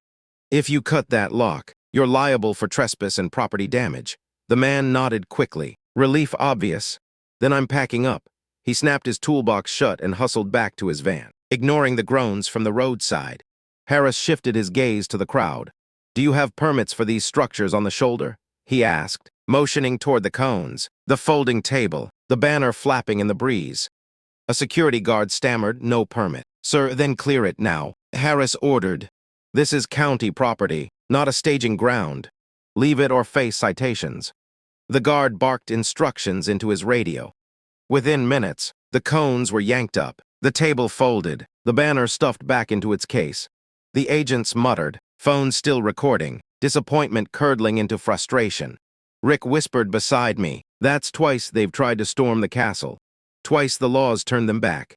"If you cut that lock, you're liable for trespass and property damage." The man nodded quickly, relief obvious. "Then I'm packing up." He snapped his toolbox shut and hustled back to his van, ignoring the groans from the roadside. Harris shifted his gaze to the crowd. "Do you have permits for these structures on the shoulder?" he asked, motioning toward the cones, the folding table, the banner flapping in the breeze. A security guard stammered, "No permit." "Sir, then clear it now," Harris ordered. "This is county property, not a staging ground. Leave it or face citations." The guard barked instructions into his radio. Within minutes, the cones were yanked up, the table folded, the banner stuffed back into its case. The agents muttered, phones still recording, disappointment curdling into frustration. Rick whispered beside me, "That's twice they've tried to storm the castle. Twice the laws turned them back."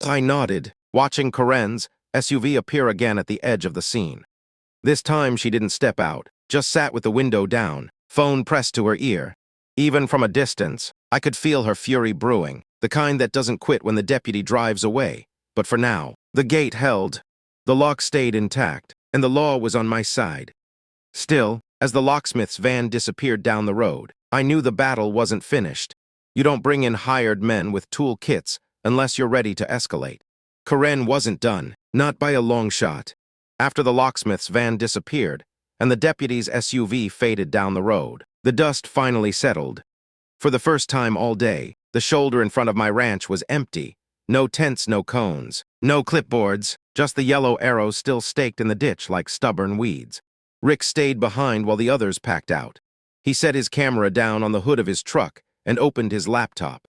I nodded, watching Karen's SUV appear again at the edge of the scene. This time she didn't step out, just sat with the window down, phone pressed to her ear. Even from a distance, I could feel her fury brewing, the kind that doesn't quit when the deputy drives away. But for now, the gate held. The lock stayed intact, and the law was on my side. Still, as the locksmith's van disappeared down the road, I knew the battle wasn't finished. You don't bring in hired men with tool kits unless you're ready to escalate. Karen wasn't done, not by a long shot. After the locksmith's van disappeared, and the deputy's SUV faded down the road, the dust finally settled. For the first time all day, the shoulder in front of my ranch was empty. No tents, no cones, no clipboards, just the yellow arrows still staked in the ditch like stubborn weeds. Rick stayed behind while the others packed out. He set his camera down on the hood of his truck and opened his laptop.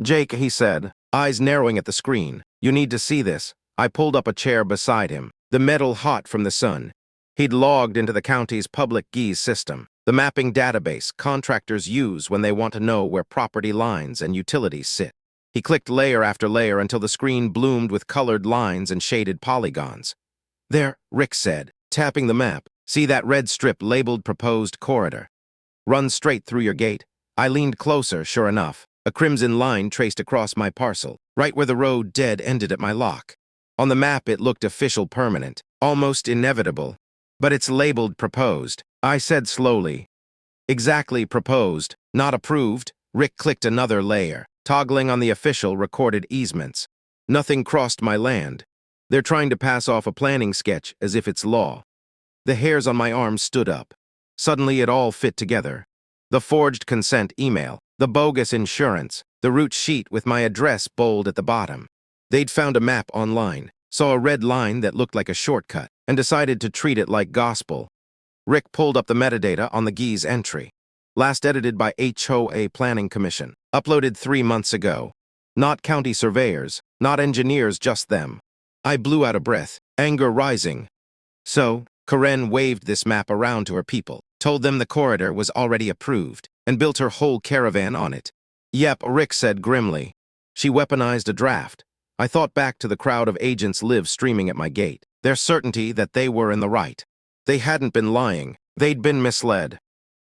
"Jake," he said, eyes narrowing at the screen, "you need to see this." I pulled up a chair beside him, the metal hot from the sun. He'd logged into the county's public GIS system, the mapping database contractors use when they want to know where property lines and utilities sit. He clicked layer after layer until the screen bloomed with colored lines and shaded polygons. "There," Rick said, tapping the map. "See that red strip labeled Proposed Corridor? Run straight through your gate." I leaned closer, sure enough. A crimson line traced across my parcel, right where the road dead ended at my lock. On the map it looked official, permanent, almost inevitable. "But it's labeled Proposed," I said slowly. "Exactly, proposed, not approved." Rick clicked another layer, toggling on the official recorded easements. "Nothing crossed my land. They're trying to pass off a planning sketch as if it's law." The hairs on my arms stood up. Suddenly it all fit together. The forged consent email, the bogus insurance, the route sheet with my address bold at the bottom. They'd found a map online, saw a red line that looked like a shortcut, and decided to treat it like gospel. Rick pulled up the metadata on the Gee's entry. Last edited by HOA Planning Commission. Uploaded 3 months ago. Not county surveyors, not engineers, just them. I blew out a breath, anger rising. So, Karen waved this map around to her people, told them the corridor was already approved, and built her whole caravan on it. Yep, Rick said grimly. She weaponized a draft. I thought back to the crowd of agents live streaming at my gate, their certainty that they were in the right. They hadn't been lying, they'd been misled.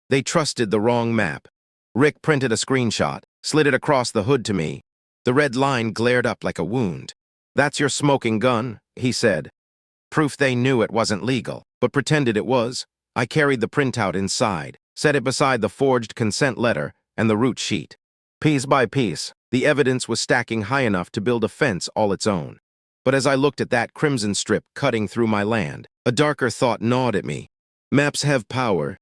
They trusted the wrong map. Rick printed a screenshot, slid it across the hood to me. The red line glared up like a wound. "That's your smoking gun," he said. Proof they knew it wasn't legal, but pretended it was. I carried the printout inside, set it beside the forged consent letter and the route sheet. Piece by piece, the evidence was stacking high enough to build a fence all its own. But as I looked at that crimson strip cutting through my land, a darker thought gnawed at me. Maps have power.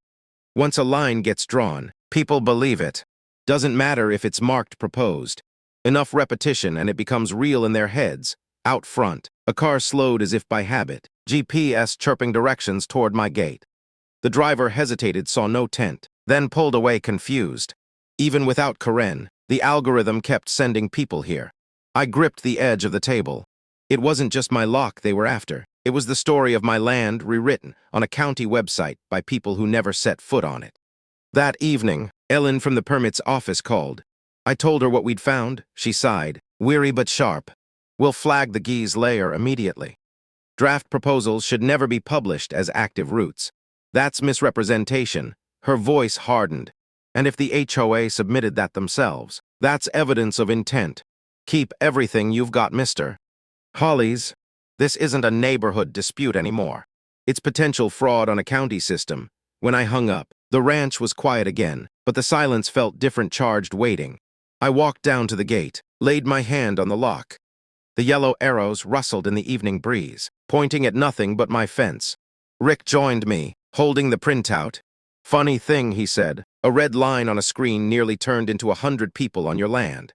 Once a line gets drawn, people believe it. Doesn't matter if it's marked proposed. Enough repetition and it becomes real in their heads. Out front, a car slowed as if by habit, GPS chirping directions toward my gate. The driver hesitated, saw no tent, then pulled away confused. Even without Karen, the algorithm kept sending people here. I gripped the edge of the table. It wasn't just my lock they were after. It was the story of my land rewritten on a county website by people who never set foot on it. That evening, Ellen from the permits office called. I told her what we'd found. She sighed, weary but sharp. "We'll flag the Gee's layer immediately. Draft proposals should never be published as active routes. That's misrepresentation." Her voice hardened. "And if the HOA submitted that themselves, that's evidence of intent. Keep everything you've got, mister." Hollies, this isn't a neighborhood dispute anymore. It's potential fraud on a county system. When I hung up, the ranch was quiet again, but the silence felt different, charged waiting. I walked down to the gate, laid my hand on the lock. The yellow arrows rustled in the evening breeze, pointing at nothing but my fence. Rick joined me, holding the printout. "Funny thing," he said, "a red line on a screen nearly turned into 100 people on your land."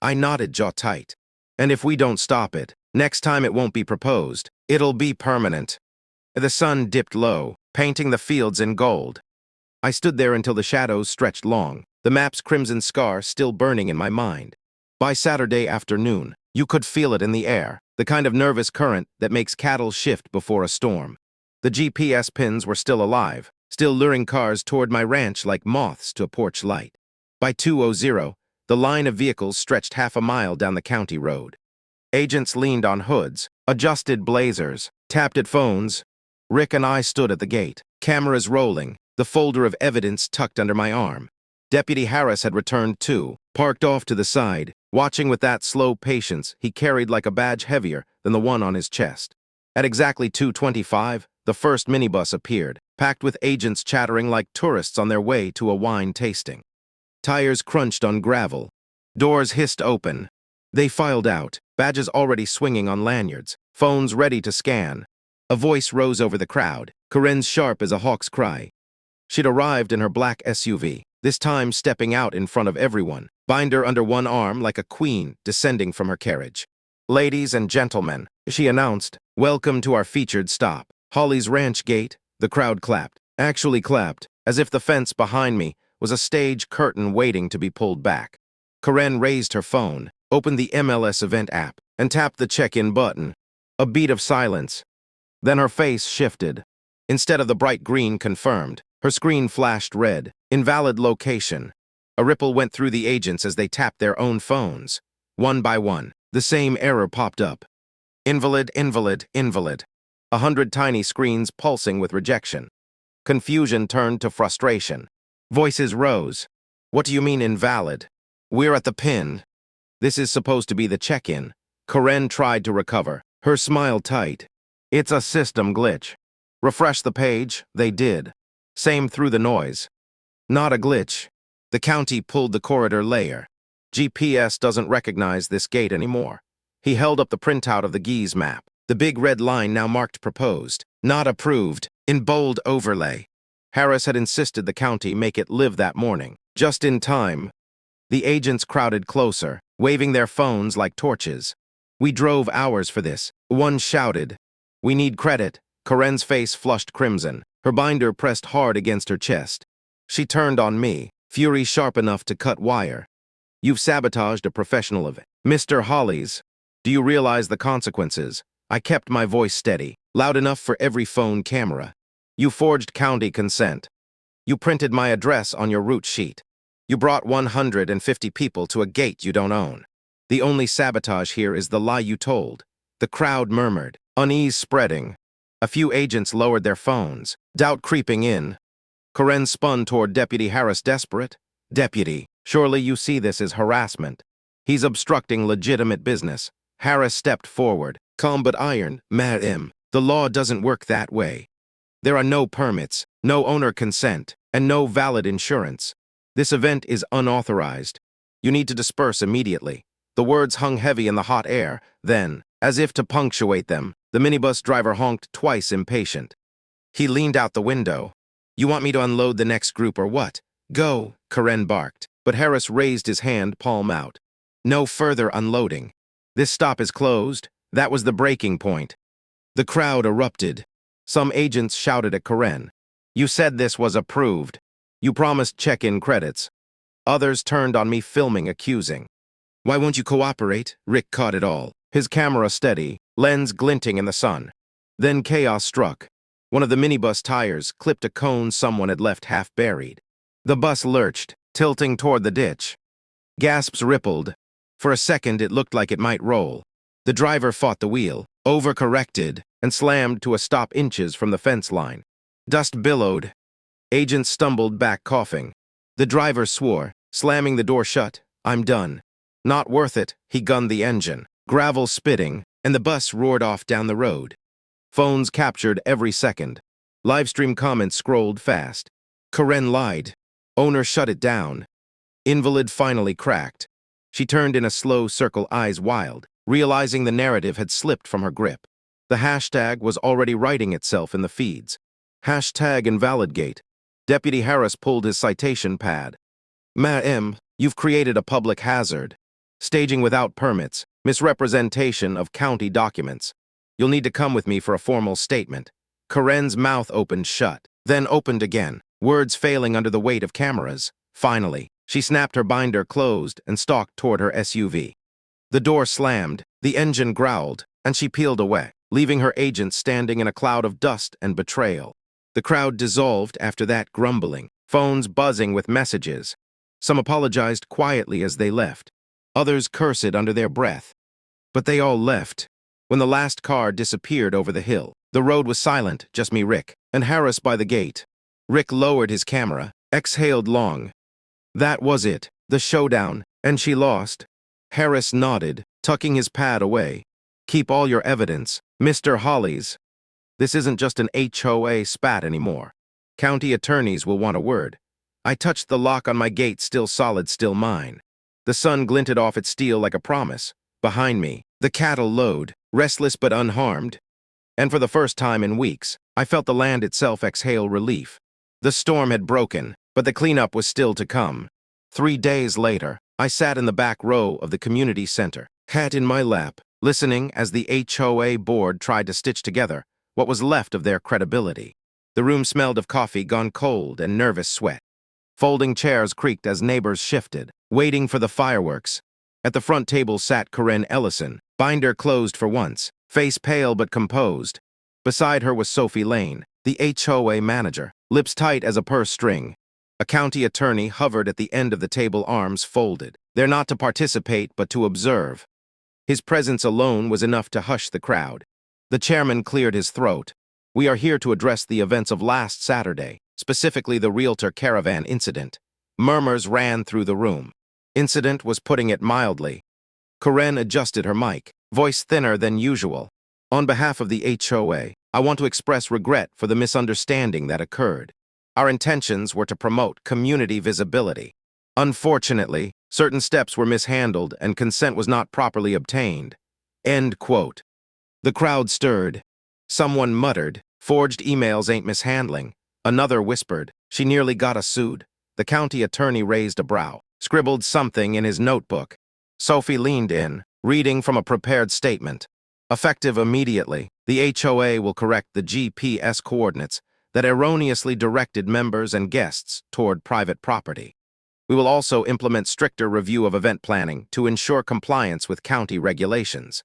I nodded, jaw tight. "And if we don't stop it, next time it won't be proposed, it'll be permanent." The sun dipped low, painting the fields in gold. I stood there until the shadows stretched long, the map's crimson scar still burning in my mind. By Saturday afternoon, you could feel it in the air, the kind of nervous current that makes cattle shift before a storm. The GPS pins were still alive, still luring cars toward my ranch like moths to a porch light. By 2:00, the line of vehicles stretched half a mile down the county road. Agents leaned on hoods, adjusted blazers, tapped at phones. Rick and I stood at the gate, cameras rolling, the folder of evidence tucked under my arm. Deputy Harris had returned too, parked off to the side, watching with that slow patience he carried like a badge heavier than the one on his chest. At exactly 2:25, the first minibus appeared, packed with agents chattering like tourists on their way to a wine tasting. Tires crunched on gravel. Doors hissed open. They filed out, badges already swinging on lanyards, phones ready to scan. A voice rose over the crowd, Karen's sharp as a hawk's cry. She'd arrived in her black SUV, this time stepping out in front of everyone, binder under one arm like a queen descending from her carriage. "Ladies and gentlemen," she announced, "welcome to our featured stop, Holly's Ranch Gate." The crowd clapped, actually clapped, as if the fence behind me was a stage curtain waiting to be pulled back. Karen raised her phone, opened the MLS event app, and tapped the check-in button. A beat of silence. Then her face shifted. Instead of the bright green confirmed, her screen flashed red, invalid location. A ripple went through the agents as they tapped their own phones. One by one, the same error popped up. Invalid, invalid, invalid. 100 tiny screens pulsing with rejection. Confusion turned to frustration. Voices rose. "What do you mean invalid? We're at the pin. This is supposed to be the check-in." Karen tried to recover, her smile tight. "It's a system glitch." Refresh the page, they did. Same through the noise. Not a glitch. The county pulled the corridor layer. GPS doesn't recognize this gate anymore. He held up the printout of the Gee's map. The big red line now marked proposed, not approved, in bold overlay. Harris had insisted the county make it live that morning. Just in time, the agents crowded closer, waving their phones like torches. We drove hours for this. One shouted, "We need credit." Corinne's face flushed crimson. Her binder pressed hard against her chest. She turned on me, fury sharp enough to cut wire. "You've sabotaged a professional event. Mr. Hollies, do you realize the consequences?" I kept my voice steady, loud enough for every phone camera. "You forged county consent. You printed my address on your route sheet. You brought 150 people to a gate you don't own. The only sabotage here is the lie you told." The crowd murmured, unease spreading. A few agents lowered their phones, doubt creeping in. Corinne spun toward Deputy Harris, desperate. "Deputy, surely you see this as harassment. He's obstructing legitimate business." Harris stepped forward, calm but iron. "Madam, the law doesn't work that way. There are no permits, no owner consent, and no valid insurance. This event is unauthorized. You need to disperse immediately." The words hung heavy in the hot air. Then, as if to punctuate them, the minibus driver honked twice, impatient. He leaned out the window. "You want me to unload the next group or what?" "Go," Corinne barked, but Harris raised his hand, palm out. "No further unloading. This stop is closed." That was the breaking point. The crowd erupted. Some agents shouted at Corinne, "You said this was approved. You promised check-in credits." Others turned on me, filming, accusing. "Why won't you cooperate?" Rick caught it all, his camera steady, lens glinting in the sun. Then chaos struck. One of the minibus tires clipped a cone someone had left half buried. The bus lurched, tilting toward the ditch. Gasps rippled. For a second, it looked like it might roll. The driver fought the wheel, overcorrected, and slammed to a stop inches from the fence line. Dust billowed. Agents stumbled back, coughing. The driver swore, slamming the door shut. "I'm done." Not worth it. He gunned the engine, gravel spitting, and the bus roared off down the road. Phones captured every second. Livestream comments scrolled fast. Corinne lied. Owner shut it down. Invalid finally cracked. She turned in a slow circle, eyes wild, realizing the narrative had slipped from her grip. The hashtag was already writing itself in the feeds. #InvalidGate. Deputy Harris pulled his citation pad. "Ma'am, you've created a public hazard. Staging without permits, misrepresentation of county documents. You'll need to come with me for a formal statement." Corinne's mouth opened shut, then opened again, words failing under the weight of cameras. Finally, she snapped her binder closed and stalked toward her SUV. The door slammed, the engine growled, and she peeled away, leaving her agent standing in a cloud of dust and betrayal. The crowd dissolved after that, grumbling, phones buzzing with messages. Some apologized quietly as they left. Others cursed under their breath. But they all left. When the last car disappeared over the hill, the road was silent, just me, Rick, and Harris by the gate. Rick lowered his camera, exhaled long. That was it, the showdown, and she lost. Harris nodded, tucking his pad away. "Keep all your evidence, Mr. Hollies. This isn't just an HOA spat anymore. County attorneys will want a word." I touched the lock on my gate, still solid, still mine. The sun glinted off its steel like a promise. Behind me, the cattle lowed, restless but unharmed. And for the first time in weeks, I felt the land itself exhale relief. The storm had broken, but the cleanup was still to come. 3 days later, I sat in the back row of the community center, hat in my lap, listening as the HOA board tried to stitch together what was left of their credibility. The room smelled of coffee gone cold and nervous sweat. Folding chairs creaked as neighbors shifted, waiting for the fireworks. At the front table sat Corinne Ellison, binder closed for once, face pale but composed. Beside her was Sophie Lane, the HOA manager, lips tight as a purse string. A county attorney hovered at the end of the table, arms folded. There not to participate, but to observe. His presence alone was enough to hush the crowd. The chairman cleared his throat. "We are here to address the events of last Saturday, specifically the Realtor caravan incident." Murmurs ran through the room. Incident was putting it mildly. Corinne adjusted her mic, voice thinner than usual. "On behalf of the HOA, I want to express regret for the misunderstanding that occurred. Our intentions were to promote community visibility. Unfortunately, certain steps were mishandled and consent was not properly obtained." End quote. The crowd stirred. Someone muttered, "Forged emails ain't mishandling." Another whispered, "She nearly got us sued." The county attorney raised a brow, scribbled something in his notebook. Sophie leaned in, reading from a prepared statement. Effective immediately, the HOA will correct the GPS coordinates that erroneously directed members and guests toward private property. We will also implement stricter review of event planning to ensure compliance with county regulations.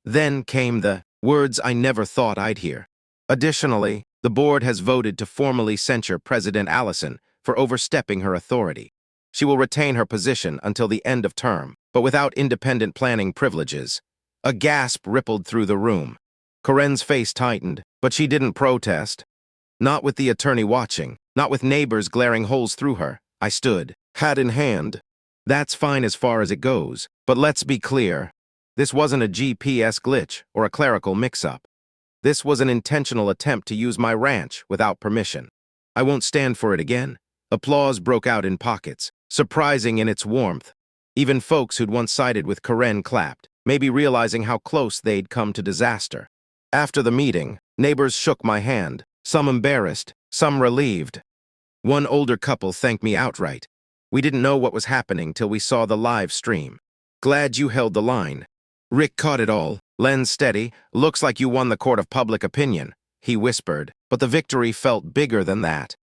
Then came the words I never thought I'd hear. Additionally, the board has voted to formally censure President Allison for overstepping her authority. She will retain her position until the end of term, but without independent planning privileges. A gasp rippled through the room. Corinne's face tightened, but she didn't protest. Not with the attorney watching, not with neighbors glaring holes through her. I stood, hat in hand. That's fine as far as it goes, but let's be clear. This wasn't a GPS glitch or a clerical mix-up. This was an intentional attempt to use my ranch without permission. I won't stand for it again. Applause broke out in pockets, surprising in its warmth. Even folks who'd once sided with Corinne clapped, maybe realizing how close they'd come to disaster. After the meeting, neighbors shook my hand, some embarrassed, some relieved. One older couple thanked me outright. We didn't know what was happening till we saw the live stream. Glad you held the line. Rick caught it all, lens steady. Looks like you won the court of public opinion, he whispered, but the victory felt bigger than that.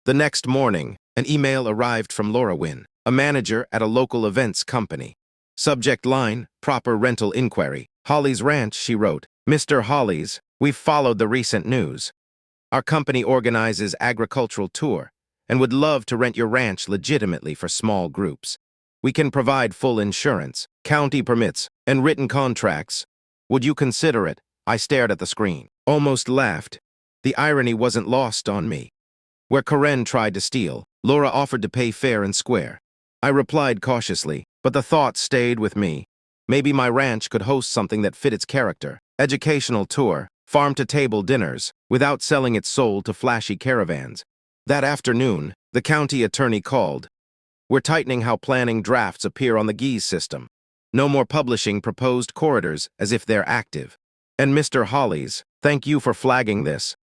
The next morning, an email arrived from Laura Wynn, a manager at a local events company. Subject line, proper rental inquiry. Holly's Ranch, she wrote. Mr. Holly's, we've followed the recent news. Our company organizes agricultural tour and would love to rent your ranch legitimately for small groups. We can provide full insurance, county permits, and written contracts. Would you consider it? I stared at the screen, almost laughed. The irony wasn't lost on me. Where Corinne tried to steal, Laura offered to pay fair and square. I replied cautiously, but the thought stayed with me. Maybe my ranch could host something that fit its character. Educational tour, farm-to-table dinners, without selling its soul to flashy caravans. That afternoon, the county attorney called. We're tightening how planning drafts appear on the GEES system. No more publishing proposed corridors as if they're active. And Mr. Hollies, thank you for flagging this.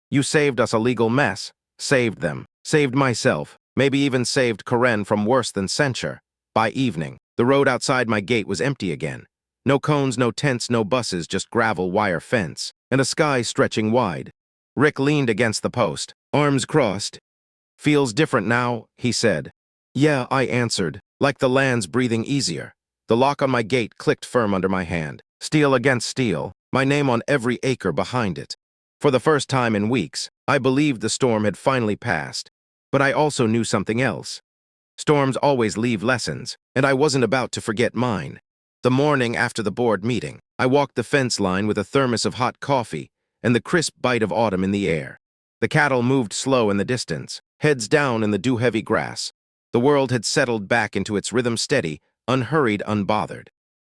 You saved us a legal mess. Saved them. Saved myself. Maybe even saved Corinne from worse than censure. By evening, the road outside my gate was empty again. No cones, no tents, no buses, just gravel wire fence, and a sky stretching wide. Rick leaned against the post, arms crossed. Feels different now, he said. Yeah, I answered, like the land's breathing easier. The lock on my gate clicked firm under my hand. Steel against steel, my name on every acre behind it. For the first time in weeks, I believed the storm had finally passed. But I also knew something else. Storms always leave lessons, and I wasn't about to forget mine. The morning after the board meeting, I walked the fence line with a thermos of hot coffee and the crisp bite of autumn in the air. The cattle moved slow in the distance, heads down in the dew-heavy grass. The world had settled back into its rhythm steady, unhurried, unbothered.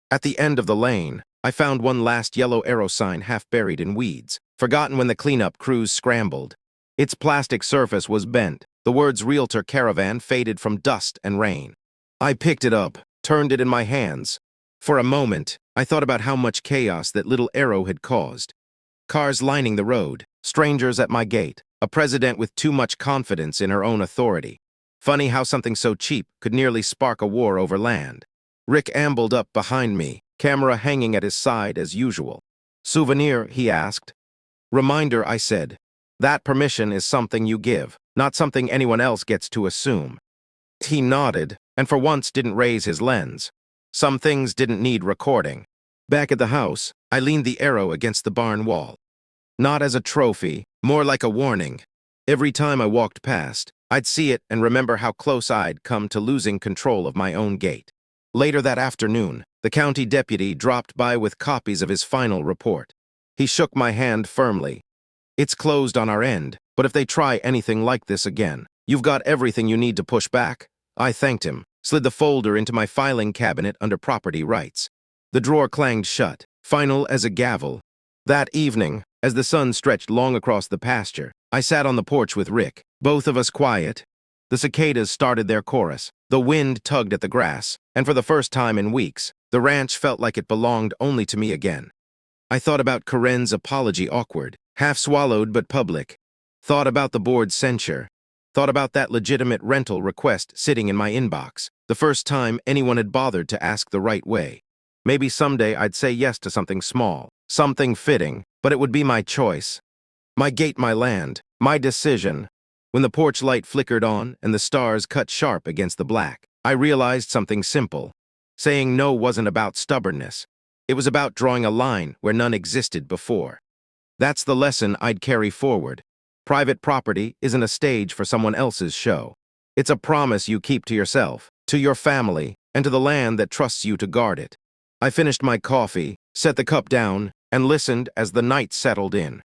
At the end of the lane, I found one last yellow arrow sign half buried in weeds, forgotten when the cleanup crews scrambled. Its plastic surface was bent. The words Realtor Caravan faded from dust and rain. I picked it up, turned it in my hands. For a moment, I thought about how much chaos that little arrow had caused. Cars lining the road, strangers at my gate, a president with too much confidence in her own authority. Funny how something so cheap could nearly spark a war over land. Rick ambled up behind me, camera hanging at his side as usual. Souvenir, he asked. Reminder, I said. That permission is something you give, not something anyone else gets to assume. He nodded, and for once didn't raise his lens. Some things didn't need recording. Back at the house, I leaned the arrow against the barn wall. Not as a trophy, more like a warning. Every time I walked past, I'd see it and remember how close I'd come to losing control of my own gate. Later that afternoon, the county deputy dropped by with copies of his final report. He shook my hand firmly. It's closed on our end, but if they try anything like this again, you've got everything you need to push back. I thanked him, slid the folder into my filing cabinet under property rights. The drawer clanged shut, final as a gavel. That evening, as the sun stretched long across the pasture, I sat on the porch with Rick, both of us quiet. The cicadas started their chorus, the wind tugged at the grass, and for the first time in weeks, the ranch felt like it belonged only to me again. I thought about Corinne's apology, awkward, half swallowed but public. Thought about the board's censure. Thought about that legitimate rental request sitting in my inbox. The first time anyone had bothered to ask the right way. Maybe someday I'd say yes to something small, something fitting, but it would be my choice. My gate, my land, my decision. When the porch light flickered on and the stars cut sharp against the black, I realized something simple. Saying no wasn't about stubbornness. It was about drawing a line where none existed before. That's the lesson I'd carry forward. Private property isn't a stage for someone else's show. It's a promise you keep to yourself, to your family, and to the land that trusts you to guard it. I finished my coffee, set the cup down, and listened as the night settled in.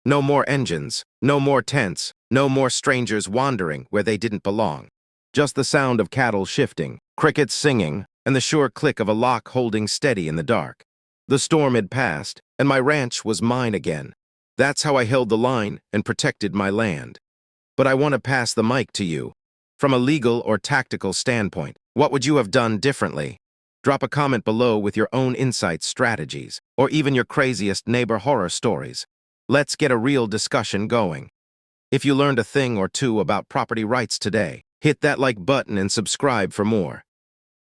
No more engines, no more tents, no more strangers wandering where they didn't belong. Just the sound of cattle shifting, crickets singing, and the sure click of a lock holding steady in the dark. The storm had passed, and my ranch was mine again. That's how I held the line and protected my land. But I want to pass the mic to you. From a legal or tactical standpoint, what would you have done differently? Drop a comment below with your own insights, strategies, or even your craziest neighbor horror stories. Let's get a real discussion going. If you learned a thing or two about property rights today, hit that like button and subscribe for more.